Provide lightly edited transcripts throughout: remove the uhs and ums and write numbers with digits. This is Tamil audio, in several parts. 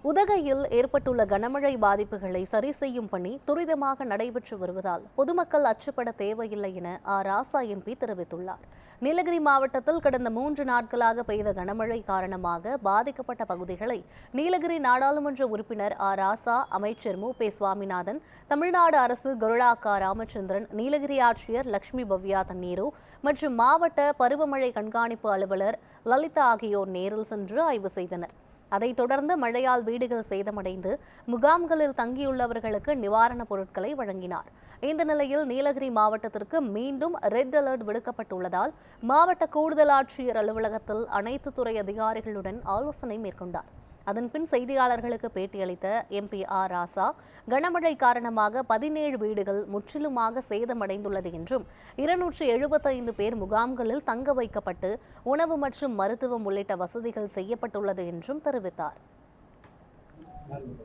உதகையில் ஏற்பட்டுள்ள கனமழை பாதிப்புகளை சரி செய்யும் பணி துரிதமாக நடைபெற்று வருவதால் பொதுமக்கள் அச்சப்பட தேவையில்லை என ராசா எம்பி தெரிவித்துள்ளார். நீலகிரி மாவட்டத்தில் கடந்த 3 நாட்களாக பெய்த கனமழை காரணமாக பாதிக்கப்பட்ட பகுதிகளை நீலகிரி நாடாளுமன்ற உறுப்பினர் ராசா, அமைச்சர் மு.பே. சுவாமிநாதன், தமிழ்நாடு அரசு கருடா ராமச்சந்திரன், நீலகிரி ஆட்சியர் லட்சுமி பவ்யா தண்ணீரு மற்றும் மாவட்ட பருவமழை கண்காணிப்பு அலுவலர் லலிதா ஆகியோர் நேரில் சென்று ஆய்வு செய்தனர். அதைத் தொடர்ந்து மழையால் வீடுகள் சேதமடைந்து முகாம்களில் தங்கியுள்ளவர்களுக்கு நிவாரணப் பொருட்களை வழங்கினார். இந்த நிலையில் நீலகிரி மாவட்டத்திற்கு மீண்டும் ரெட் அலர்ட் விடுக்கப்பட்டுள்ளதால் மாவட்ட கூடுதல் ஆட்சியர் அலுவலகத்தில் அனைத்து துறை அதிகாரிகளுடன் ஆலோசனை மேற்கொண்டார். அதன்பின் செய்தியாளர்களுக்கு பேட்டியளித்த எம்பி ராசா, கனமழை காரணமாக 17 வீடுகள் முற்றிலுமாக சேதமடைந்துள்ளது என்றும் 275 பேர் முகாம்களில் தங்க வைக்கப்பட்டு உணவு மற்றும் மருத்துவம் உள்ளிட்ட வசதிகள் செய்யப்பட்டுள்ளது என்றும் தெரிவித்தார்.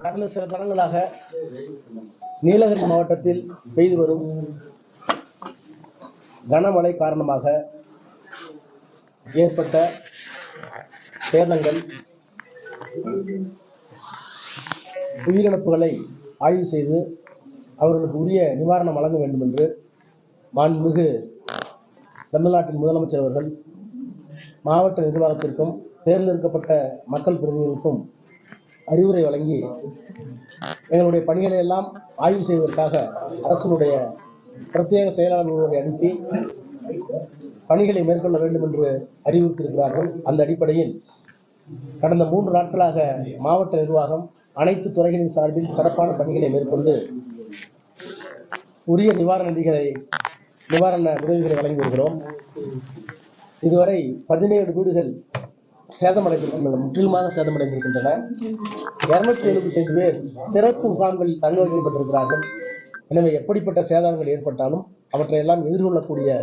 கடந்த சில தினங்களாக நீலகிரி மாவட்டத்தில் பெய்து வரும் கனமழை காரணமாக ஏற்பட்ட சேதங்கள், உயிரிழப்புகளை ஆய்வு செய்து அவர்களுக்கு உரிய நிவாரணம் வழங்க வேண்டும் என்று மாண்புமிகு தமிழ்நாட்டின் முதலமைச்சர் அவர்கள் மாவட்ட நிர்வாகத்திற்கும் தேர்ந்தெடுக்கப்பட்ட மக்கள் பிரதிநிதிகளுக்கும் அறிவுரை வழங்கி எங்களுடைய பணிகளை எல்லாம் ஆய்வு செய்வதற்காக அரசினுடைய பிரத்யேக செயலாளர்களை அனுப்பி பணிகளை மேற்கொள்ள வேண்டும் என்று அறிவுறுத்தியிருக்கிறார்கள். அந்த அடிப்படையில் கடந்த 3 நாட்களாக மாவட்ட நிர்வாகம் அனைத்து துறைகளின் சார்பில் சிறப்பான பணிகளை மேற்கொண்டு உரிய நிவாரண உதவிகளை வழங்கி வருகிறோம். இதுவரை 17 வீடுகள் சேதமடைந்திருக்கின்றன, முற்றிலுமாக சேதமடைந்திருக்கின்றன. 275 பேர் சிறப்பு முகாம்களில் தங்க வைக்கப்பட்டிருக்கிறார்கள். எனவே எப்படிப்பட்ட சேதங்கள் ஏற்பட்டாலும் அவற்றை எல்லாம் எதிர்கொள்ளக்கூடிய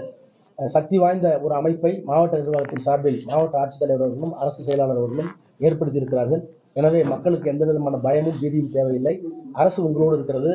சக்தி வாய்ந்த ஒரு அமைப்பை மாவட்ட நிர்வாகத்தின் சார்பில் மாவட்ட ஆட்சித்தலைவர் அவர்களும் அரசு செயலாளர் அவர்களும் ஏற்படுத்தியிருக்கிறார்கள். எனவே மக்களுக்கு எந்த விதமான பயமும் பீதியும் தேவையில்லை. அரசு உங்களோடு இருக்கிறது.